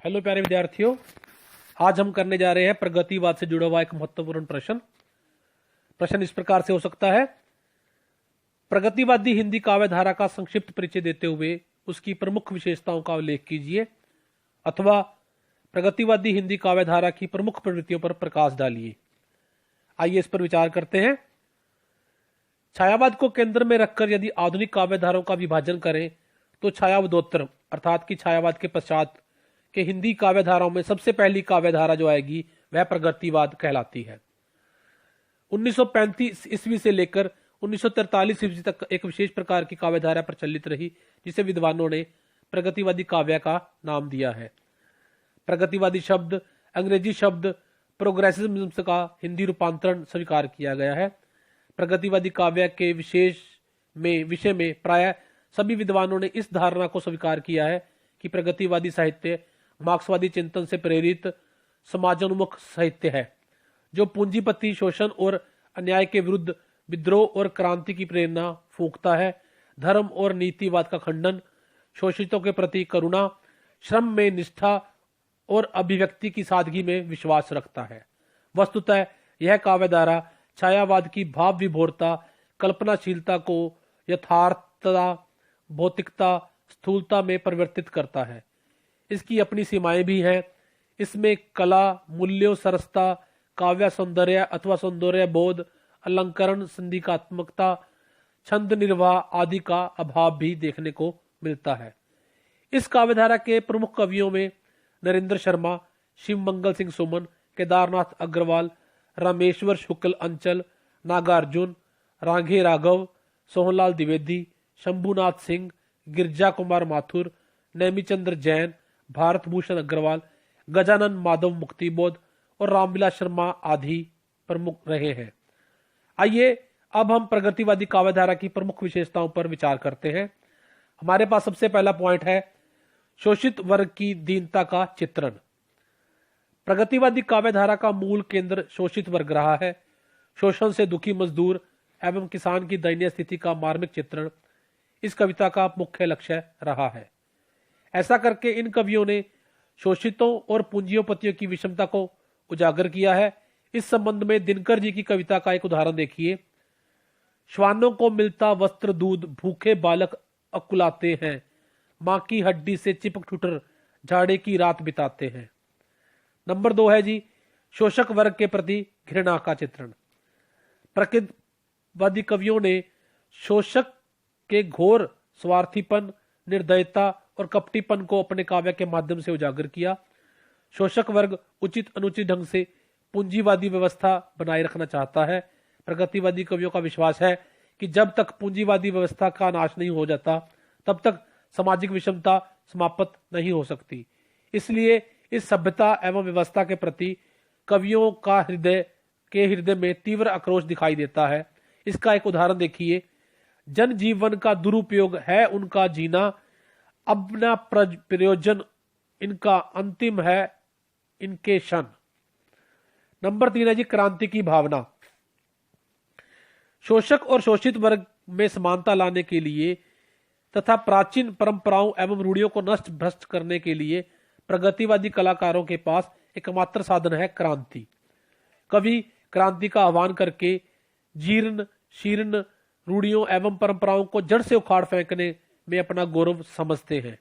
Hello प्यारे विद्यार्थियों, आज हम करने जा रहे हैं प्रगतिवाद से जुड़ा हुआ एक महत्वपूर्ण प्रश्न। प्रश्न इस प्रकार से हो सकता है। प्रगतिवादी हिंदी काव्य धारा का संक्षिप्त परिचय देते हुए उसकी प्रमुख विशेषताओं का उल्लेख कीजिए, अथवा प्रगतिवादी हिंदी काव्य धारा की प्रमुख प्रवृत्तियों पर प्रकाश डालिए। आइए इस पर विचार करते हैं। छायावाद को केंद्र में रखकर यदि आधुनिक काव्य धाराओं का विभाजन करें तो छायावादोत्तर अर्थात कि छायावाद के पश्चात कि हिंदी काव्य धाराओं में सबसे पहली काव्य धारा जो आएगी वह प्रगतिवाद कहलाती है। 1935 ईस्वी से लेकर 1943 ईस्वी तक एक विशेष प्रकार की काव्य धारा प्रचलित रही, जिसे विद्वानों ने प्रगतिवादी काव्य का नाम दिया है। प्रगतिवादी शब्द अंग्रेजी शब्द प्रोग्रेसिविज्म का हिंदी रूपांतरण स्वीकार किया गया है। प्रगतिवादी काव्य के विषय में प्राय सभी विद्वानों ने इस धारणा को स्वीकार किया है कि प्रगतिवादी साहित्य मार्क्सवादी चिंतन से प्रेरित समाजोन्मुख साहित्य है, जो पूंजीपति शोषण और अन्याय के विरुद्ध विद्रोह और क्रांति की प्रेरणा फूंकता है। धर्म और नीतिवाद का खंडन, शोषितों के प्रति करुणा, श्रम में निष्ठा और अभिव्यक्ति की सादगी में विश्वास रखता है। वस्तुतः यह काव्य धारा छायावाद की भाव विभोरता, कल्पनाशीलता को यथार्थता, भौतिकता, स्थूलता में परिवर्तित करता है। इसकी अपनी सीमाएं भी हैं। इसमें कला, मूल्यों, सरसता, काव्य सौंदर्य अथवा सौंदर्य बोध, अलंकरण, संदिग्धात्मकता, छंद निर्वाह आदि का अभाव भी देखने को मिलता है। इस काव्यधारा के प्रमुख कवियों में नरेंद्र शर्मा, शिव मंगल सिंह सुमन, केदारनाथ अग्रवाल, रामेश्वर शुक्ल अंचल, नागार्जुन, रांघे राघव, सोहनलाल द्विवेदी, शंभुनाथ सिंह, गिरजा कुमार माथुर, नेमीचंद्र जैन, भारत भूषण अग्रवाल, गजानन माधव मुक्तिबोध और रामविलास शर्मा आदि प्रमुख रहे हैं। आइए अब हम प्रगतिवादी काव्यधारा की प्रमुख विशेषताओं पर विचार करते हैं। हमारे पास सबसे पहला पॉइंट है शोषित वर्ग की दीनता का चित्रण। प्रगतिवादी काव्यधारा का मूल केंद्र शोषित वर्ग रहा है। शोषण से दुखी मजदूर एवं किसान की दयनीय स्थिति का मार्मिक चित्रण इस कविता का मुख्य लक्ष्य रहा है। ऐसा करके इन कवियों ने शोषितों और पूंजीपतियों की विषमता को उजागर किया है। इस संबंध में दिनकर जी की कविता का एक उदाहरण देखिए। श्वानों को मिलता वस्त्र दूध, भूखे बालक अकुलाते हैं, मां की हड्डी से चिपक ठुटर झाड़े की रात बिताते हैं। नंबर 2 है जी शोषक वर्ग के प्रति घृणा का चित्रण। प्रगतिवादी कवियों ने शोषक के घोर स्वार्थीपन, निर्दयता और कपटीपन को अपने काव्य के माध्यम से उजागर किया। शोषक वर्ग उचित अनुचित ढंग से पूंजीवादी व्यवस्था बनाए रखना चाहता है। प्रगतिवादी कवियों का विश्वास है कि जब तक पूंजीवादी व्यवस्था का नाश नहीं हो जाता तब तक सामाजिक विषमता समाप्त नहीं हो सकती। इसलिए इस सभ्यता एवं व्यवस्था के प्रति कवियों का हृदय में तीव्र आक्रोश दिखाई देता है। इसका एक उदाहरण देखिए। जन जीवन का दुरुपयोग है उनका जीना, अपना प्रयोजन इनका अंतिम है इनके क्षण। नंबर 3 है जी क्रांति की भावना। शोषक और शोषित वर्ग में समानता लाने के लिए तथा प्राचीन परंपराओं एवं रूढ़ियों को नष्ट भ्रष्ट करने के लिए प्रगतिवादी कलाकारों के पास एकमात्र साधन है क्रांति। कवि क्रांति का आह्वान करके जीर्ण शीर्ण रूढ़ियों एवं परंपराओं को जड़ से उखाड़ फेंकने में अपना गौरव समझते हैं।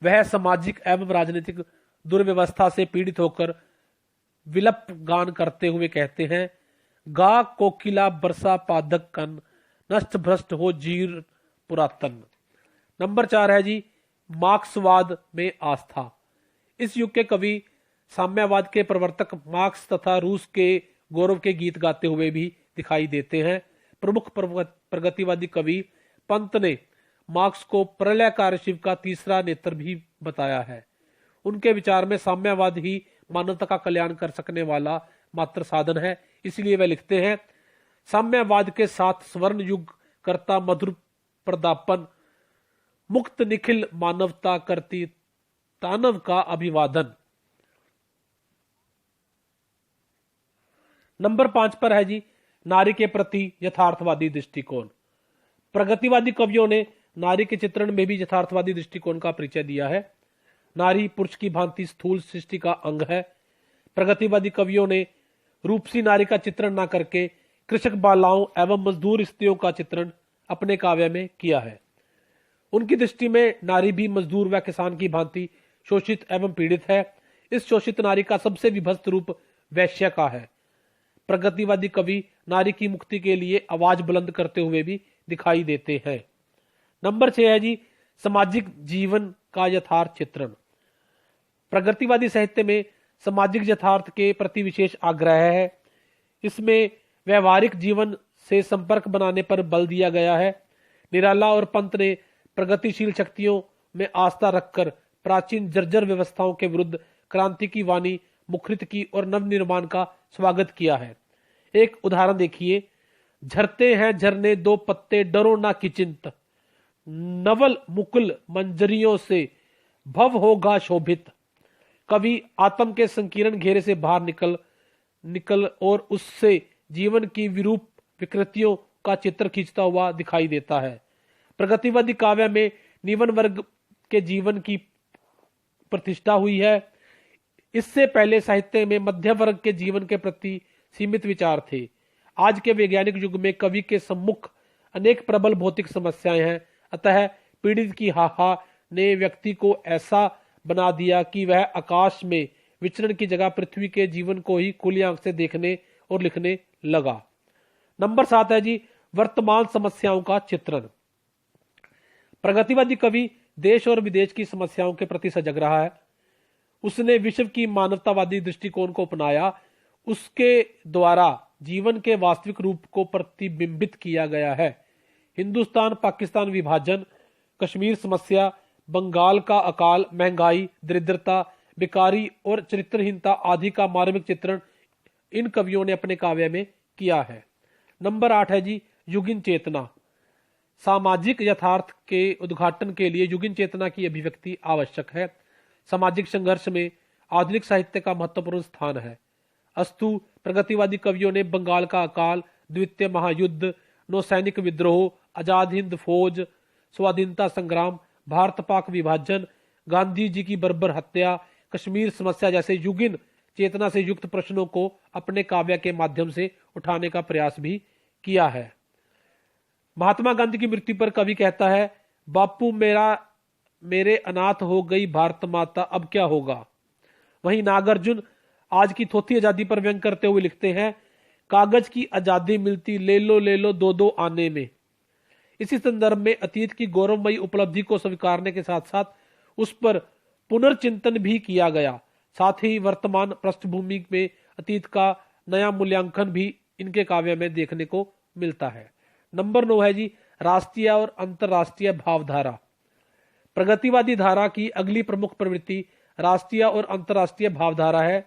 वह सामाजिक एवं राजनीतिक दुर्व्यवस्था से पीड़ित होकर विलप गान करते हुए कहते हैं, गा कोकिला बरसा पादक कन, नष्ट भ्रष्ट हो जीर्ण पुरातन। नंबर 4 है जी मार्क्सवाद में आस्था। इस युग के कवि साम्यवाद के प्रवर्तक मार्क्स तथा रूस के गौरव के गीत गाते हुए भी दिखाई देते हैं। प्रमुख प्रगतिवादी कवि पंत ने मार्क्स को प्रलयकारी शिव का तीसरा नेत्र भी बताया है। उनके विचार में साम्यवाद ही मानवता का कल्याण कर सकने वाला मात्र साधन है। इसलिए वे लिखते हैं, साम्यवाद के साथ स्वर्ण युग करता मधुर प्रदापन, मुक्त निखिल मानवता करती तानव का अभिवादन। नंबर 5 पर है जी नारी के प्रति यथार्थवादी दृष्टिकोण। प्रगतिवादी कवियों ने नारी के चित्रण में भी यथार्थवादी दृष्टिकोण का परिचय दिया है। नारी पुरुष की भांति स्थूल सृष्टि का अंग है। प्रगतिवादी कवियों ने रूपसी नारी का चित्रण न करके कृषक बालाओं एवं मजदूर स्त्रियों का चित्रण अपने काव्य में किया है। उनकी दृष्टि में नारी भी मजदूर व किसान की भांति शोषित एवं पीड़ित है। इस शोषित नारी का सबसे विभत्स रूप वैश्य का है। प्रगतिवादी कवि नारी की मुक्ति के लिए आवाज बुलंद करते हुए भी दिखाई देते हैं। नंबर 6 है जी, सामाजिक जीवन का यथार्थ चित्रण। प्रगतिवादी साहित्य में सामाजिक यथार्थ के प्रति विशेष आग्रह है। इसमें व्यवहारिक जीवन से संपर्क बनाने पर बल दिया गया है। निराला और पंत ने प्रगतिशील शक्तियों में आस्था रखकर प्राचीन जर्जर व्यवस्थाओं के विरुद्ध क्रांति की वाणी मुखरित की और नवनिर्माण का स्वागत किया है। एक उदाहरण देखिए, झरते हैं झरने दो पत्ते डरो ना किंचित, नवल मुकुल मंजरियों से भव होगा शोभित। कवि आत्म के संकीर्ण घेरे से बाहर निकल और उससे जीवन की विरूप विकृतियों का चित्र खींचता हुआ दिखाई देता है। प्रगतिवादी काव्य में निम्न वर्ग के जीवन की प्रतिष्ठा हुई है। इससे पहले साहित्य में मध्य वर्ग के जीवन के प्रति सीमित विचार थे। आज के वैज्ञानिक युग में कवि के सम्मुख अनेक प्रबल भौतिक समस्याएं हैं, अतः पीड़ित की हाहा ने व्यक्ति को ऐसा बना दिया कि वह आकाश में विचरण की जगह पृथ्वी के जीवन को ही खुली आंख से देखने और लिखने लगा। नंबर 7 है जी, वर्तमान समस्याओं का चित्रण। प्रगतिवादी कवि देश और विदेश की समस्याओं के प्रति सजग रहा है। उसने विश्व की मानवतावादी दृष्टिकोण को अपनाया। उसके द्वारा जीवन के वास्तविक रूप को प्रतिबिंबित किया गया है। हिंदुस्तान पाकिस्तान विभाजन, कश्मीर समस्या, बंगाल का अकाल, महंगाई, दरिद्रता, बेकारी और चरित्रहीनता आदि का मार्मिक चित्रण इन कवियों ने अपने काव्य में किया है। नंबर 8 है जी, युगिन चेतना। सामाजिक यथार्थ के उद्घाटन के लिए युगिन चेतना की अभिव्यक्ति आवश्यक है। सामाजिक संघर्ष में आधुनिक साहित्य का महत्वपूर्ण स्थान है। अस्तु प्रगतिवादी कवियों ने बंगाल का अकाल, द्वितीय महायुद्ध, नौसैनिक विद्रोह, आजाद हिंद फौज, स्वाधीनता संग्राम, भारत पाक विभाजन, गांधी जी की बर्बर हत्या, कश्मीर समस्या जैसे युगिन चेतना से युक्त प्रश्नों को अपने काव्य के माध्यम से उठाने का प्रयास भी किया है। महात्मा गांधी की मृत्यु पर कवि कहता है, बापू मेरे अनाथ हो गई भारत माता, अब क्या होगा। वहीं नागार्जुन आज की थोथी आजादी पर व्यंग करते हुए लिखते हैं, कागज की आजादी मिलती ले लो दो दो आने में। इसी संदर्भ में अतीत की गौरवमयी उपलब्धि को स्वीकारने के साथ साथ उस पर पुनर्चिंतन भी किया गया। साथ ही वर्तमान पृष्ठभूमि में अतीत का नया मूल्यांकन भी इनके काव्य में देखने को मिलता है। नंबर 9 है जी, राष्ट्रीय और अंतरराष्ट्रीय भावधारा। प्रगतिवादी धारा की अगली प्रमुख प्रवृत्ति राष्ट्रीय और अंतरराष्ट्रीय भावधारा है।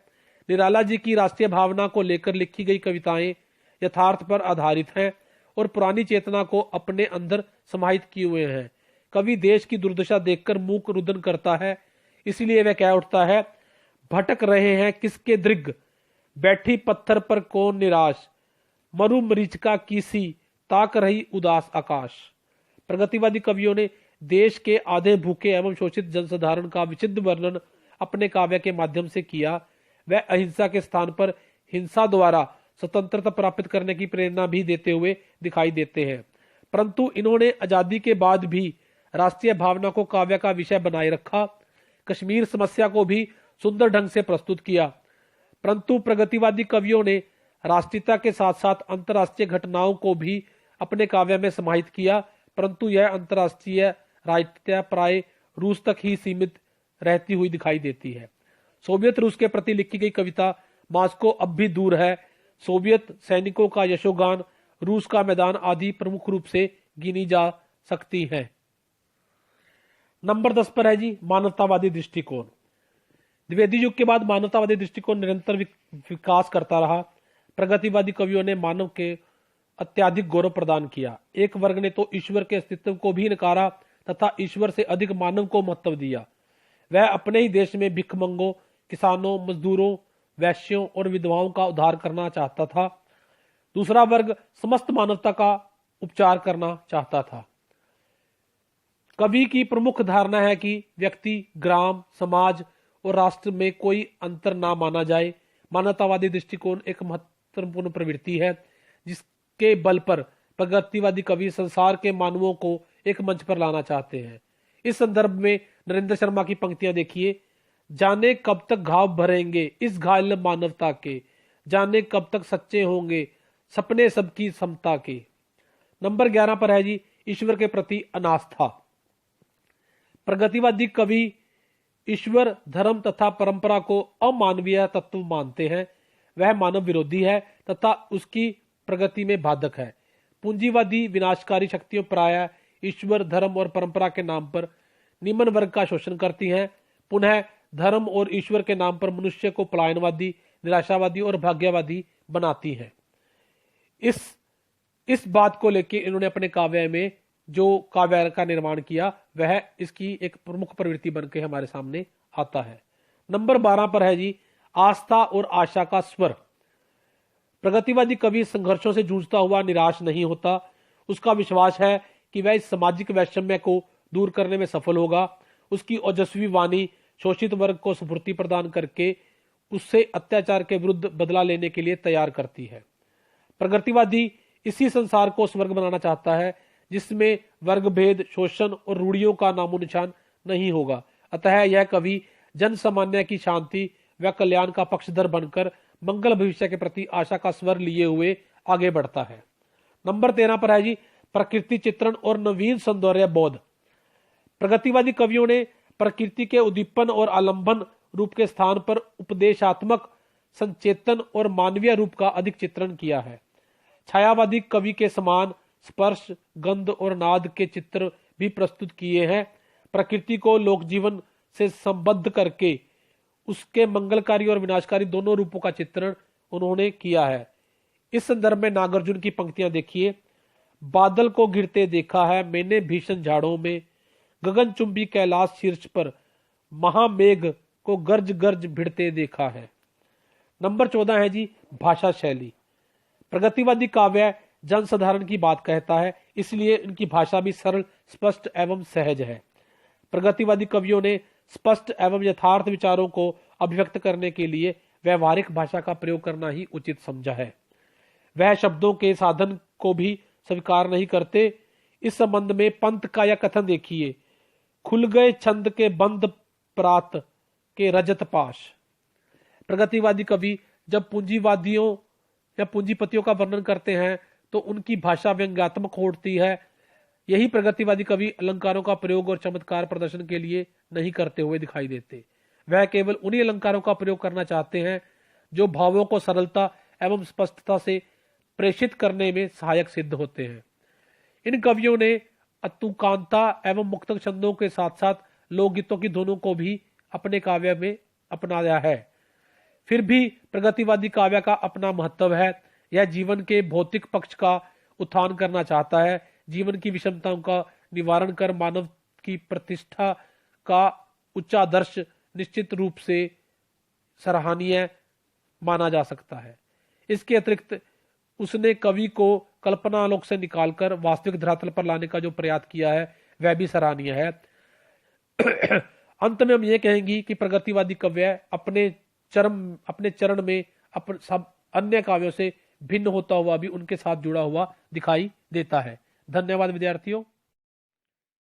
निराला जी की राष्ट्रीय भावना को लेकर लिखी गई कविताएं यथार्थ पर आधारित हैं और पुरानी चेतना को अपने अंदर समाहित किए हुए हैं। कवि देश की दुर्दशा देखकर मूक रुदन करता है, इसलिए वह कह उठता है, भटक रहे हैं किसके दृग, बैठी पत्थर पर कौन निराश, मरु मरीचिका किसी ताक रही उदास आकाश। प्रगतिवादी कवियों ने देश के आधे भूखे एवं शोषित जनसाधारण का विचित्र वर्णन अपने काव्य के माध्यम से किया। वह अहिंसा के स्थान पर हिंसा द्वारा स्वतंत्रता प्राप्त करने की प्रेरणा भी देते हुए दिखाई देते हैं। परंतु इन्होंने आजादी के बाद भी राष्ट्रीय भावना को काव्य का विषय बनाए रखा। कश्मीर समस्या को भी सुंदर ढंग से प्रस्तुत किया। परंतु प्रगतिवादी कवियों ने राष्ट्रीयता के साथ साथ अंतर्राष्ट्रीय घटनाओं को भी अपने काव्य में समाहित किया, परंतु यह अंतर्राष्ट्रीय राजनीतिया प्राय रूस तक ही सीमित रहती हुई दिखाई देती है। सोवियत रूस के प्रति लिखी गई कविता मास्को अब भी दूर है, सोवियत सैनिकों का यशोगान, रूस का मैदान आदि प्रमुख रूप से गिनी जा सकती हैं। नंबर 10 पर है जी, मानवतावादी दृष्टिकोण। द्विवेदी युग के बाद मानवतावादी दृष्टिकोण निरंतर विकास करता रहा। प्रगतिवादी कवियों ने मानव के अत्याधिक गौरव प्रदान किया। एक वर्ग ने तो ईश्वर के अस्तित्व को भी नकारा तथा ईश्वर से अधिक मानव को महत्व दिया। वह अपने ही देश में भिखमंगों, किसानों, मजदूरों, वैश्यों और विधवाओं का उद्धार करना चाहता था। दूसरा वर्ग समस्त मानवता का उपचार करना चाहता था। कवि की प्रमुख धारणा है कि व्यक्ति, ग्राम, समाज और राष्ट्र में कोई अंतर ना माना जाए। मानवतावादी दृष्टिकोण एक महत्वपूर्ण प्रवृत्ति है जिसके बल पर प्रगतिवादी कवि संसार के मानवों को एक मंच पर लाना चाहते हैं। इस संदर्भ में नरेंद्र शर्मा की पंक्तियां देखिए। जाने कब तक घाव भरेंगे इस घायल मानवता के, जाने कब तक सच्चे होंगे सपने सबकी समता के। नंबर 11 पर है जी, ईश्वर के प्रति अनास्था। प्रगतिवादी कवि ईश्वर, धर्म तथा परंपरा को अमानवीय तत्व मानते हैं। वह मानव विरोधी है तथा उसकी प्रगति में बाधक है। पूंजीवादी विनाशकारी शक्तियों प्रायः ईश्वर, धर्म और परंपरा के नाम पर निम्न वर्ग का शोषण करती हैं। पुनः धर्म और ईश्वर के नाम पर मनुष्य को पलायनवादी, निराशावादी और भाग्यवादी बनाती हैं। इस बात को लेकर इन्होंने अपने काव्य में जो काव्य का निर्माण किया वह इसकी एक प्रमुख प्रवृत्ति बनकर हमारे सामने आता है। नंबर 12 पर है जी, आस्था और आशा का स्वर। प्रगतिवादी कवि संघर्षों से जूझता हुआ निराश नहीं होता। उसका विश्वास है कि वह इस सामाजिक वैषम्य को दूर करने में सफल होगा। उसकी ओजस्वी वाणी शोषित वर्ग को स्फूर्ति प्रदान करके उससे अत्याचार के विरुद्ध बदला लेने के लिए तैयार करती है। प्रगतिवादी इसी संसार को स्वर्ग बनाना चाहता है जिसमें वर्ग भेद, शोषण और रूढ़ियों का नामो निशान नहीं होगा। अतः यह कवि जन सामान्य की शांति व कल्याण का पक्षधर बनकर मंगल भविष्य के प्रति आशा का स्वर लिए हुए आगे बढ़ता है। नंबर 13 पर है जी, प्रकृति चित्रण और नवीन सौंदर्य बोध। प्रगतिवादी कवियों ने प्रकृति के उद्दीपन और आलंबन रूप के स्थान पर उपदेशात्मक, संचेतन और मानवीय रूप का अधिक चित्रण किया है। छायावादी कवि के समान स्पर्श, गंध और नाद के चित्र भी प्रस्तुत किए हैं। प्रकृति को लोक जीवन से संबद्ध करके उसके मंगलकारी और विनाशकारी दोनों रूपों का चित्रण उन्होंने किया है। इस संदर्भ में नागार्जुन की पंक्तियां देखिए। बादल को घिरते देखा है मैंने भीषण झाड़ों में, गगनचुंबी कैलाश शीर्ष पर महामेघ को गर्ज गर्ज भिड़ते देखा है। नंबर 14 है जी, भाषा शैली। प्रगतिवादी काव्य जनसाधारण की बात कहता है, इसलिए इनकी भाषा भी सरल, स्पष्ट एवं सहज है। प्रगतिवादी कवियों ने स्पष्ट एवं यथार्थ विचारों को अभिव्यक्त करने के लिए व्यवहारिक भाषा का प्रयोग करना ही उचित समझा है। वह शब्दों के साधन को भी स्वीकार नहीं करते। इस संबंध में पंत का यह कथन देखिए, खुल गए छंद के बंद प्रात के रजत पाश। प्रगतिवादी कवि जब पूंजीवादियों या पूंजीपतियों का वर्णन करते हैं तो उनकी भाषा व्यंग्यात्मक होती है। यही प्रगतिवादी कवि अलंकारों का प्रयोग और चमत्कार प्रदर्शन के लिए नहीं करते हुए दिखाई देते। वह केवल उन्हीं अलंकारों का प्रयोग करना चाहते हैं जो भावों को सरलता एवं स्पष्टता से प्रेषित करने में सहायक सिद्ध होते हैं। इन कवियों ने अतुकांता एवं मुक्तक छंदों के साथ साथ लोकगीतों की धुनों को भी अपने काव्य में अपनाया है। फिर भी प्रगतिवादी काव्य का अपना महत्व है। यह जीवन के भौतिक पक्ष का उत्थान करना चाहता है। जीवन की विषमताओं का निवारण कर मानव की प्रतिष्ठा का उच्चादर्श निश्चित रूप से सराहनीय माना जा सकता है। इसके अतिरिक्त उसने कवि को कल्पनालोक से निकालकर वास्तविक धरातल पर लाने का जो प्रयास किया है वह भी सराहनीय है। अंत में हम ये कहेंगे कि प्रगतिवादी काव्य अपने चरण में सब अन्य काव्यों से भिन्न होता हुआ भी उनके साथ जुड़ा हुआ दिखाई देता है। धन्यवाद विद्यार्थियों।